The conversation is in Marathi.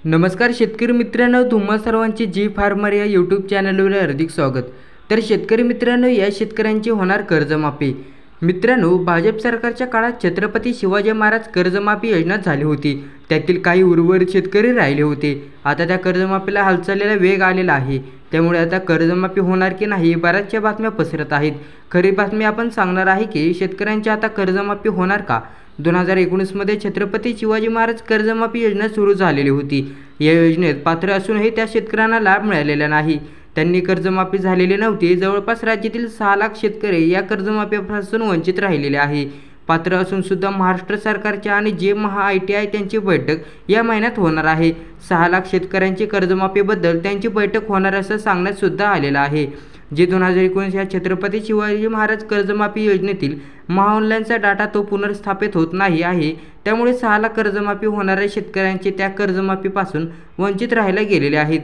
नमस्कार शेतकरी मित्रांनो, तुम्हा सर्वांचे जी फार्मर या यूट्यूब चॅनलवर हार्दिक स्वागत। तर शेतकरी मित्रांनो, या शेतकऱ्यांची होणार कर्जमाफी। मित्रांनो, भाजप सरकारच्या काळात छत्रपती शिवाजी महाराज कर्जमाफी योजना झाली होती। त्यातील काही उर्वरित शेतकरी राहिले होते। आता त्या कर्जमाफीला हालचालीला वेग आलेला आहे। त्यामुळे आता कर्जमाफी होणार की नाही बऱ्याचशा बातम्या पसरत आहेत। खरी बातमी आपण सांगणार आहे की शेतकऱ्यांची आता कर्जमाफी होणार का। 2019 मध्ये छत्रपती शिवाजी महाराज कर्जमाफी योजना सुरू झालेली होती। या योजनेत पात्र असूनही त्या शेतकऱ्यांना लाभ मिळालेला नाही। त्यांनी कर्जमाफी झालेली नव्हती। जवळपास राज्यातील 6 लाख शेतकरी या कर्जमाफीपासून वंचित राहिलेले आहे। पात्र असून सुद्धा महाराष्ट्र सरकारचे आणि जे महा-ITI त्यांची बैठक या महिन्यात होणार आहे। 6 लाख शेतकऱ्यांची कर्जमाफीबद्दल त्यांची बैठक होणार असं सांगण्यात सुद्धा आलेलं आहे। जे 2019 या छत्रपती शिवाजी महाराज कर्जमाफी योजनेतील महामूल्यांचा डाटा तो पुनर्स्थापित होत नाही आहे। त्यामुळे 6 लाख कर्जमाफी होणाऱ्या शेतकऱ्यांचे त्या कर्जमाफीपासून वंचित राहायला गेलेले आहेत।